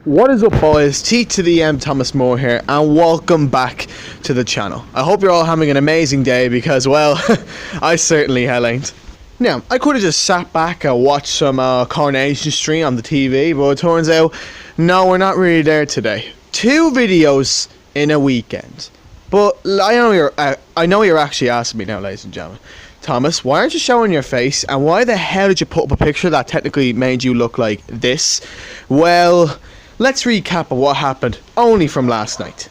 What is up, boys? T to the M, Thomas Moore here, and welcome back to the channel. I hope you're all having an amazing day because, well, I certainly hell ain't. Now, I could have just sat back and watched some Coronation Street on the TV, but it turns out, no, we're not really there today. 2 videos in a weekend. But I know you're actually asking me now, ladies and gentlemen. Thomas, why aren't you showing your face, and why the hell did you put up a picture that technically made you look like this? Well, let's recap of what happened only from last night.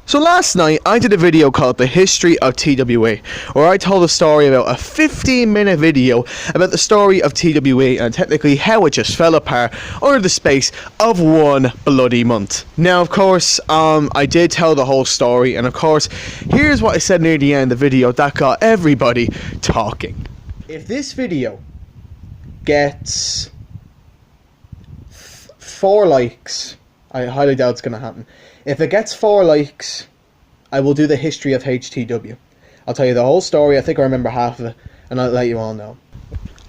So last night I did a video called The History of TWA, where I told a story about a 15-minute video about the story of TWA and technically how it just fell apart over the space of 1 bloody month. Now, of course, I did tell the whole story, and of course, here's what I said near the end of the video that got everybody talking. If this video gets 4 likes, I highly doubt it's going to happen. If it gets 4 likes, I will do the history of HTW. I'll tell you the whole story. I think I remember half of it, and I'll let you all know.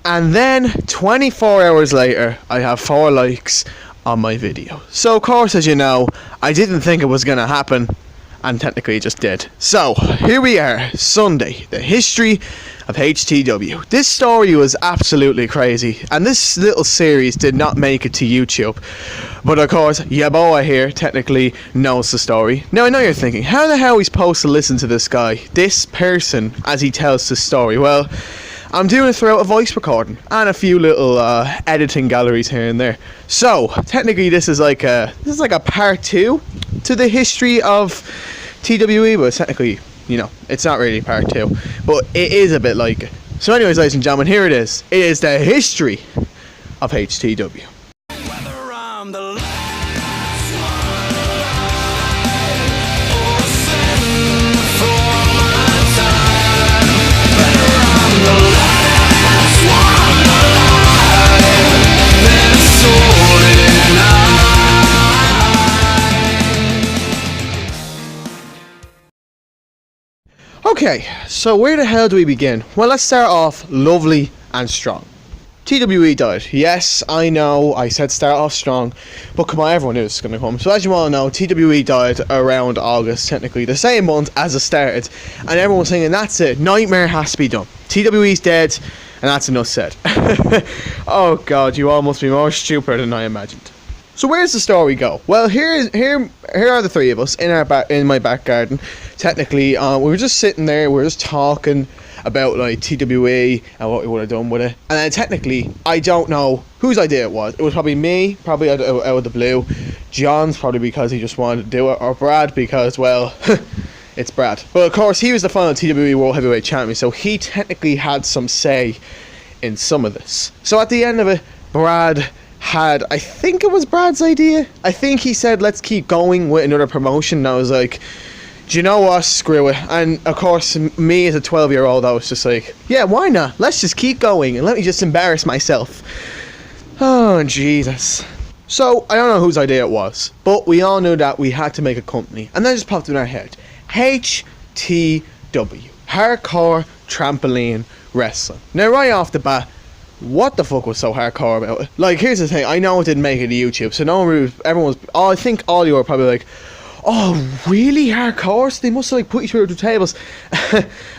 And then 24 hours later, I have 4 likes on my video. So of course, as you know, I didn't think it was going to happen, and technically it just did. So here we are, Sunday, the history of HTW. This story was absolutely crazy, and this little series did not make it to YouTube. But of course, your boy here technically knows the story. Now I know you're thinking, how the hell are we supposed to listen to this guy, this person, as he tells the story? Well, I'm doing it throughout a voice recording and a few little editing galleries here and there. So technically this is like a part 2 to the history of TWE, but technically, you know, it's not really part 2, but it is a bit like it. So anyways, ladies and gentlemen, here it is. It is the history of HTW. Okay, so where the hell do we begin? Well, let's start off lovely and strong. TWE died. Yes, I know, I said start off strong, but come on, everyone knew this was going to come. So as you all know, TWE died around August, technically the same month as it started, and everyone was thinking, that's it, nightmare has to be done. TWE's dead, and that's enough said. Oh god, you all must be more stupid than I imagined. So where's the story go? Well, here are the 3 of us in my back garden. Technically, we were just sitting there. We were just talking about like TWE and what we would have done with it. And then technically, I don't know whose idea it was. It was probably me, probably out of the blue. John's probably because he just wanted to do it, or Brad because, well, it's Brad. But of course, he was the final TWE World Heavyweight Champion, so he technically had some say in some of this. So at the end of it, Brad had, I think it was Brad's idea. I think he said, let's keep going with another promotion. And I was like, do you know what, screw it. And of course, me as a 12-year-old, I was just like, yeah, why not? Let's just keep going and let me just embarrass myself. Oh, Jesus. So, I don't know whose idea it was, but we all knew that we had to make a company. And that just popped in our head. HTW. Hardcore Trampoline Wrestling. Now, right off the bat, what the fuck was so hardcore about it? Like, here's the thing, I know it didn't make it to YouTube, so everyone was, I think all you were probably like, oh, really hardcore? So they must have like put you through the tables.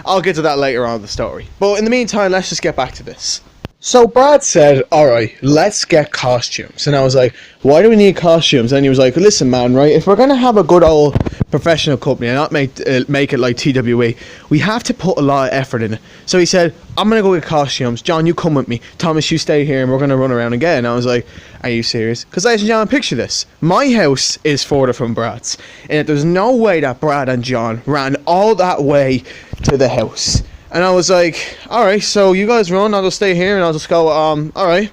I'll get to that later on in the story. But in the meantime, let's just get back to this. So Brad said, alright, let's get costumes. And I was like, why do we need costumes? And he was like, listen man, right, if we're going to have a good old professional company and not make it like TWE, we have to put a lot of effort in it. So he said, I'm going to go get costumes. John, you come with me. Thomas, you stay here and we're going to run around again. And I was like, are you serious? Because ladies and gentlemen, picture this. My house is further from Brad's. And there's no way that Brad and John ran all that way to the house. And I was like, alright, so you guys run, I'll just stay here and I'll just go, alright,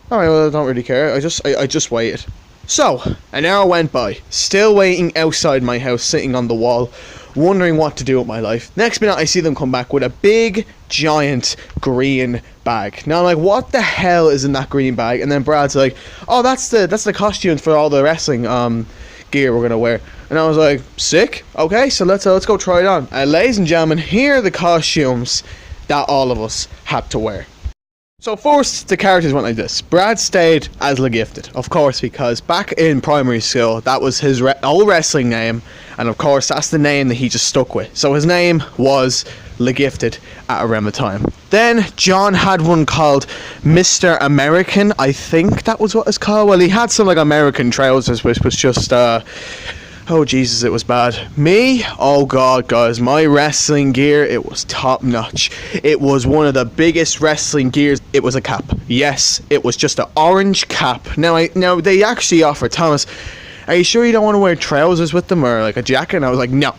well, I don't really care, I just waited. So, an hour went by, still waiting outside my house, sitting on the wall, wondering what to do with my life. Next minute, I see them come back with a big, giant, green bag. Now I'm like, what the hell is in that green bag? And then Brad's like, oh, that's the costumes for all the wrestling, gear we're gonna wear. And I was like, sick, okay, so let's go try it on. And ladies and gentlemen, here are the costumes that all of us had to wear. So first, the characters went like this. Brad stayed as Le Gifted, of course, because back in primary school, that was his old wrestling name, and of course, that's the name that he just stuck with. So his name was Le Gifted at around the time. Then John had one called Mr. American, I think that was what it's called. Well, he had some like American trousers, which was just oh Jesus, it was bad. Me? Oh God, guys, my wrestling gear, it was top notch. It was one of the biggest wrestling gears. It was a cap. Yes, it was just an orange cap. Now they actually offered Thomas, are you sure you don't want to wear trousers with them or like a jacket? And I was like, no.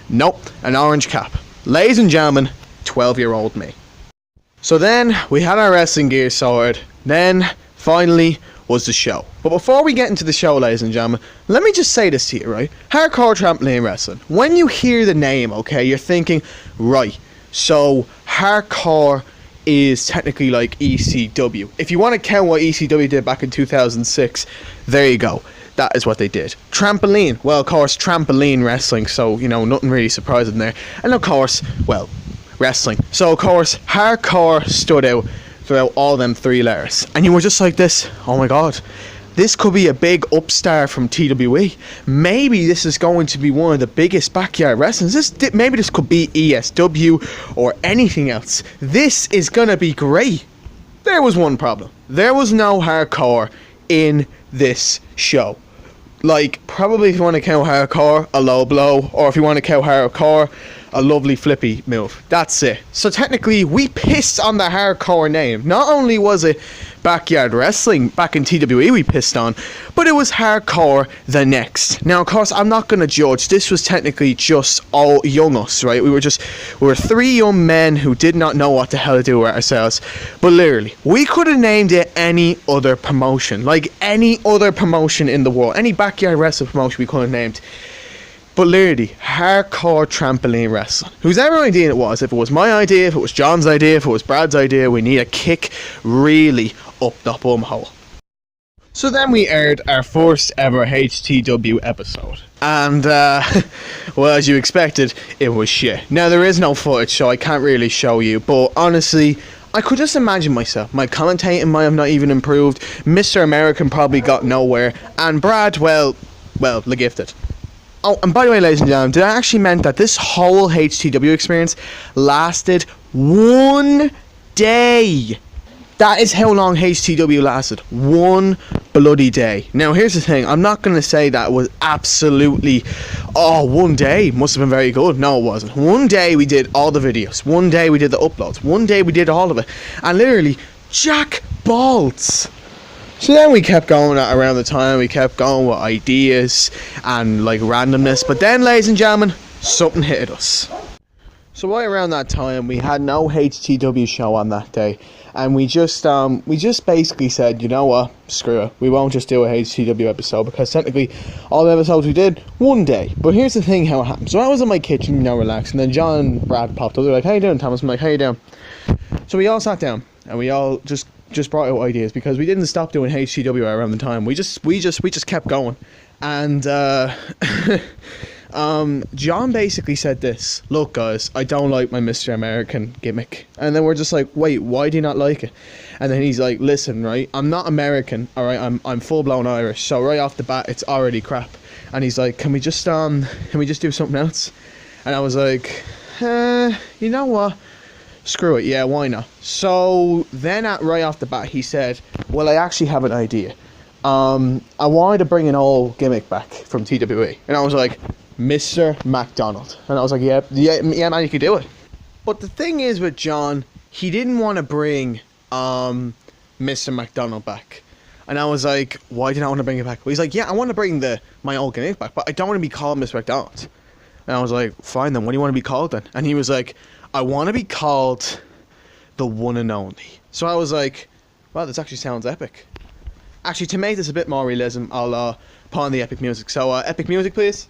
Nope, an orange cap. Ladies and gentlemen, 12-year-old me. So then we had our wrestling gear sorted. Then finally was the show. But before we get into the show, ladies and gentlemen, let me just say this to you, right? Hardcore trampoline wrestling. When you hear the name, okay, you're thinking, right, so hardcore is technically like ECW. If you want to count what ECW did back in 2006, there you go. That is what they did. Trampoline, well, of course, trampoline wrestling, so, you know, nothing really surprising there. And of course, well, wrestling. So, of course, hardcore stood out throughout all them three letters. And you were just like this, oh my God, this could be a big upstart from TWE. Maybe this is going to be one of the biggest backyard wrestlers. Maybe this could be ESW or anything else. This is going to be great. There was one problem. There was no hardcore in this show. Like, probably if you want to count hardcore, a low blow, or if you want to count hardcore, a lovely flippy move. That's it. So technically, we pissed on the hardcore name. Not only was it backyard wrestling back in TWE we pissed on, but it was hardcore the next. Now, of course, I'm not going to judge. This was technically just all young us, right? We were three young men who did not know what the hell to do with ourselves. But literally, we could have named it any other promotion. Like any other promotion in the world. Any backyard wrestling promotion we could have named. But literally, hardcore trampoline wrestling. Whosever idea it was, if it was my idea, if it was John's idea, if it was Brad's idea, we need a kick really up the bumhole. So then we aired our first ever HTW episode. And, well, as you expected, it was shit. Now, there is no footage, so I can't really show you. But honestly, I could just imagine myself. My commentating might have not even improved. Mr. American probably got nowhere. And Brad, well, Le Gifted. Oh, and by the way, ladies and gentlemen, that actually meant that this whole HTW experience lasted 1 day. That is how long HTW lasted. 1 bloody day. Now, here's the thing. I'm not going to say that was absolutely, 1 day must have been very good. No, it wasn't. 1 day we did all the videos. 1 day we did the uploads. 1 day we did all of it. And literally, jack balls. So then we kept going around the time, we kept going with ideas and like randomness, but then, ladies and gentlemen, something hit us. So right around that time, we had no HTW show on that day, and we just basically said, you know what, screw it, we won't just do a HTW episode, because technically all the episodes we did 1 day. But here's the thing, how it happened. So I was in my kitchen, you know, relaxing, and then John and Brad popped up. They're like, how you doing, Thomas? I'm like, how you doing? So we all sat down, and we all just brought out ideas, because we didn't stop doing HTW around the time. We just kept going. And John basically said this, look guys, I don't like my Mr. American gimmick. And then we're just like, wait, why do you not like it? And then he's like, listen, right, I'm not American, alright, I'm full-blown Irish, so right off the bat it's already crap. And he's like, can we just do something else? And I was like, you know what, screw it, yeah, why not? So then right off the bat he said, well, I actually have an idea. I wanted to bring an old gimmick back from TWE. And I was like, Mr. McDonald. And I was like, yeah, man, you could do it. But the thing is with John, he didn't want to bring Mr. McDonald back. And I was like, why did I want to bring it back? Well, he's like, yeah, I want to bring my old gimmick back, but I don't want to be called Mr. McDonald. And I was like, fine then, what do you want to be called then? And he was like, I want to be called the one and only. So I was like, well, this actually sounds epic. Actually, to make this a bit more realism, I'll put on the epic music. So, epic music, please.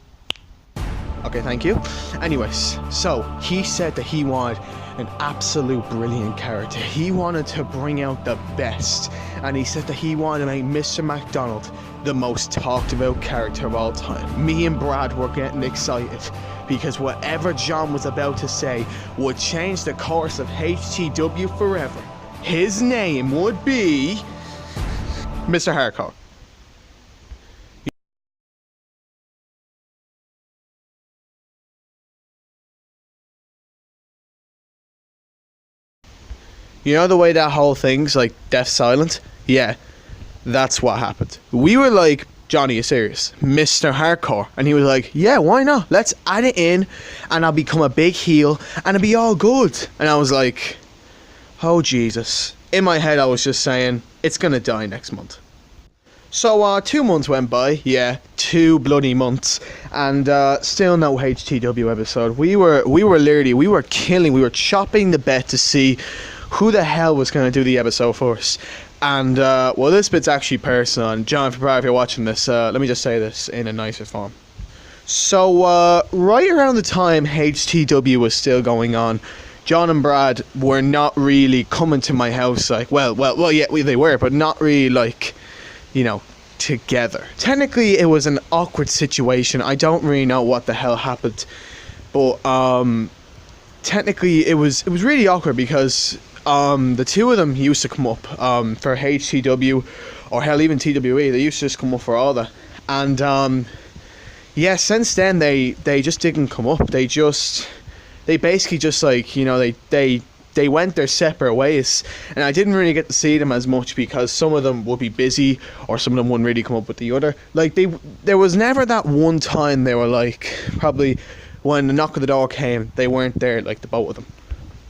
Okay, thank you. Anyways, so he said that he wanted an absolute brilliant character. He wanted to bring out the best. And he said that he wanted to make Mr. McDonald the most talked about character of all time. Me and Brad were getting excited, because whatever John was about to say would change the course of HTW forever. his name would be Mr. Hardcore. You know the way that whole thing's like deaf silent? Yeah, that's what happened. We were like, Johnny, you serious? Mr. Hardcore. And he was like, yeah, why not? Let's add it in and I'll become a big heel and it'll be all good. And I was like, oh Jesus. In my head I was just saying, it's gonna die next month. So 2 months went by, yeah, 2 bloody months, and still no HTW episode. We were chopping the bet to see who the hell was going to do the episode first. And well, this bit's actually personal, and John, if you're watching this, let me just say this in a nicer form. So right around the time HTW was still going on, John and Brad were not really coming to my house, like, well, yeah, they were, but not really, like, you know, together. Technically it was an awkward situation. I don't really know what the hell happened, but technically it was really awkward because the two of them used to come up for HTW, or hell, even TWE. They used to just come up for all that, and yeah, since then they just didn't come up. They basically just, like, you know, they went their separate ways, and I didn't really get to see them as much because some of them would be busy or some of them wouldn't really come up with the other. Like, there was never that one time they were, like, probably when the knock of the door came, they weren't there, like, the both of them.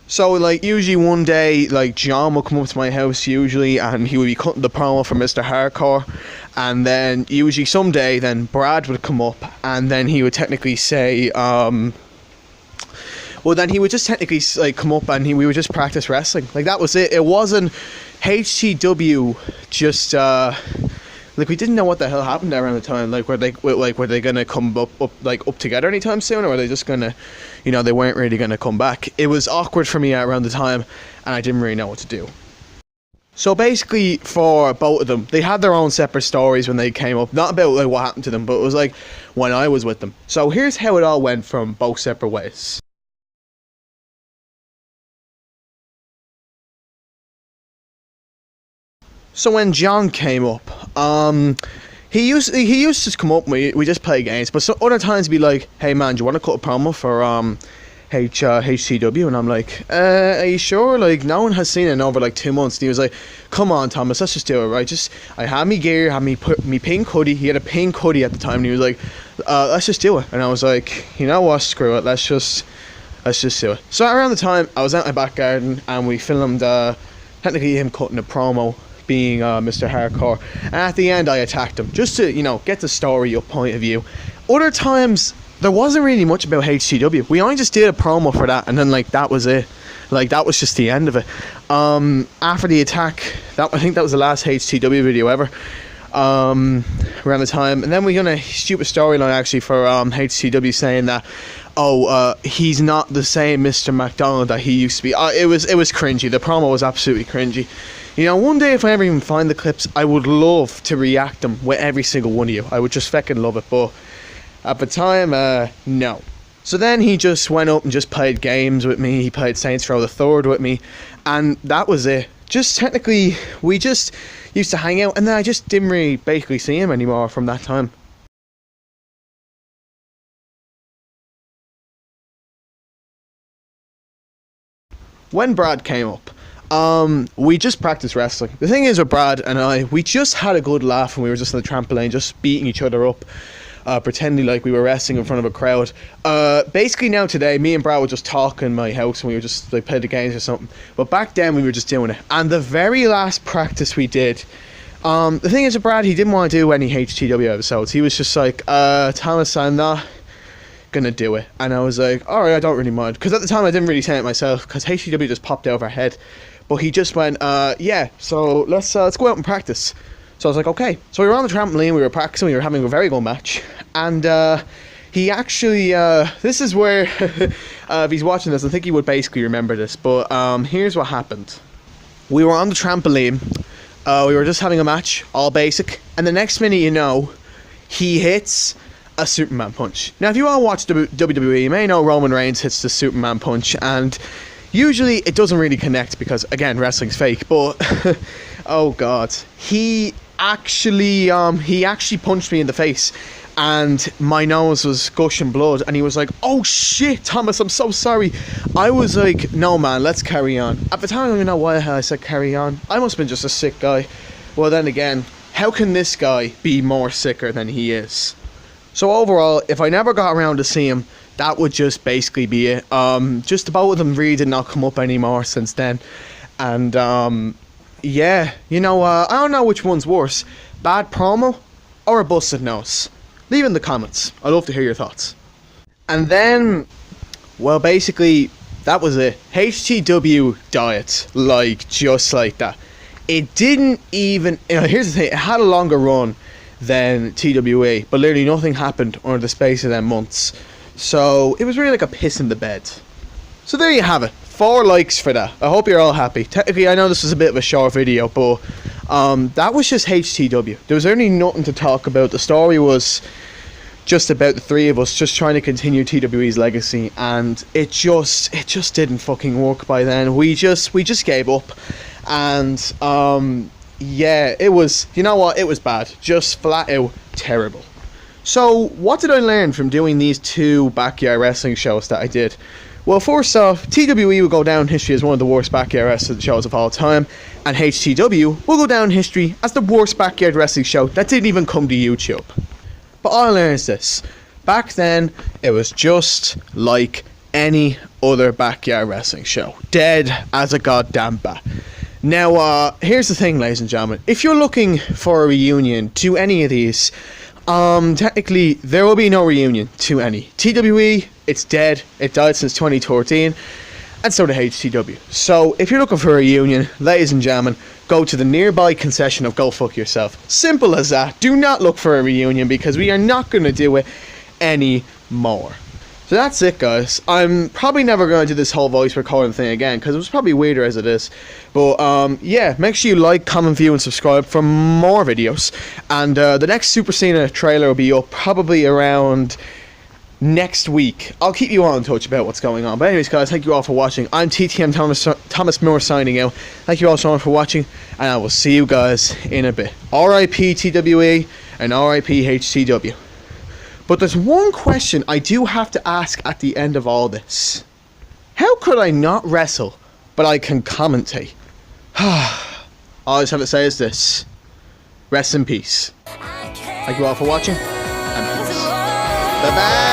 So, like, usually one day, like, John would come up to my house usually, and he would be cutting the promo for Mr. Hardcore, and then usually someday then Brad would come up, and then he would technically say, well, then he would just technically, like, come up and we would just practice wrestling. Like, that was it. It wasn't HTW. Just like, we didn't know what the hell happened there around the time. Like, were they gonna come up together anytime soon, or were they just gonna, you know, they weren't really gonna come back? It was awkward for me around the time, and I didn't really know what to do. So basically, for both of them, they had their own separate stories when they came up. Not about, like, what happened to them, but it was like when I was with them. So here's how it all went from both separate ways. So when John came up, he used to come up and we just play games, but so other times be like, hey man, do you want to cut a promo for HTW? And I'm like, are you sure? Like, no one has seen it in over like 2 months. And he was like, come on Thomas, let's just do it, right? I had me gear, had me pink hoodie. He had a pink hoodie at the time, and he was like, let's just do it. And I was like, you know what, screw it, let's just do it. So around the time I was out in my back garden and we filmed technically him cutting a promo, being Mr. Hardcore, and at the end I attacked him just to, you know, get the story up point of view. Other times there wasn't really much about HTW. We only just did a promo for that, and then, like, that was it. Like, that was just the end of it. After the attack, I think that was the last HTW video ever, around the time. And then we done a stupid storyline actually for HTW saying that, he's not the same Mr. McDonald that he used to be. It was cringy. The promo was absolutely cringy. You know, one day if I ever even find the clips, I would love to react them with every single one of you. I would just fucking love it, but at the time, no. So then he just went up and just played games with me. He played Saints Row the Third with me, and that was it. Just technically, we just used to hang out, and then I just didn't really basically see him anymore from that time. When Brad came up, we just practiced wrestling. The thing is with Brad and I, we just had a good laugh when we were just on the trampoline, just beating each other up, pretending like we were wrestling in front of a crowd. Basically now today, me and Brad would just talk in my house and we would just, like, play the games or something. But back then we were just doing it. And the very last practice we did, the thing is with Brad, he didn't want to do any HTW episodes. He was just like, Thomas, I'm not gonna do it. And I was like, alright, I don't really mind, because at the time I didn't really say it myself, because HTW just popped out of our head. But he just went, yeah, so let's go out and practice. So I was like, okay. So we were on the trampoline, we were practicing, we were having a very good match, and he actually, this is where, if he's watching this, I think he would basically remember this, but here's what happened. We were on the trampoline, we were just having a match, all basic, and the next minute, you know, he hits a Superman punch. Now, if you all watch WWE, you may know Roman Reigns hits the Superman punch, and Usually it doesn't really connect because, again, wrestling's fake, but oh god, he actually punched me in the face and my nose was gushing blood, and he was like, "Oh shit, Thomas, I'm so sorry." I was like, "No man, let's carry on." At the time I don't even know why the hell I said carry on. I must have been just a sick guy. Well, then again, how can this guy be more sicker than he is? So overall, if I never got around to see him, that would just basically be it. Just the both of them really did not come up anymore since then. And yeah, you know, I don't know which one's worse, bad promo or a busted nose. Leave in the comments. I'd love to hear your thoughts. And then, well, basically, that was it. HTW diet, like, just like that. It didn't even, you know, here's the thing, it had a longer run than TWA, but literally nothing happened under the space of them months. So it was really like a piss in the bed. So there you have it. 4 likes for that. I hope you're all happy. Technically, I know this was a bit of a short video, but that was just HTW. There was only nothing to talk about. The story was just about the 3 of us just trying to continue TWE's legacy, and it just didn't fucking work by then. We just gave up, and yeah, it was, you know what, it was bad. Just flat out terrible. So what did I learn from doing these 2 backyard wrestling shows that I did? Well, first off, TWE will go down in history as one of the worst backyard wrestling shows of all time, and HTW will go down in history as the worst backyard wrestling show that didn't even come to YouTube. But all I learned is this: back then, it was just like any other backyard wrestling show, dead as a goddamn bat. Now, here's the thing, ladies and gentlemen. If you're looking for a reunion to any of these, technically, there will be no reunion to any. TWE, it's dead. It died since 2013. And so did HTW. So, if you're looking for a reunion, ladies and gentlemen, go to the nearby concession of Go Fuck Yourself. Simple as that. Do not look for a reunion, because we are not going to do it anymore. So that's it, guys. I'm probably never going to do this whole voice recording thing again, because it was probably weirder as it is. But yeah, make sure you like, comment, view, and subscribe for more videos. And the next Super Cena trailer will be up probably around next week. I'll keep you all in touch about what's going on. But anyways, guys, thank you all for watching. I'm TTM Thomas Moore signing out. Thank you all so much for watching, and I will see you guys in a bit. RIP TWE and RIP HTW. But there's one question I do have to ask at the end of all this. How could I not wrestle, but I can commentate? All I just have to say is this: rest in peace. Thank you all for watching, and peace. Bye-bye!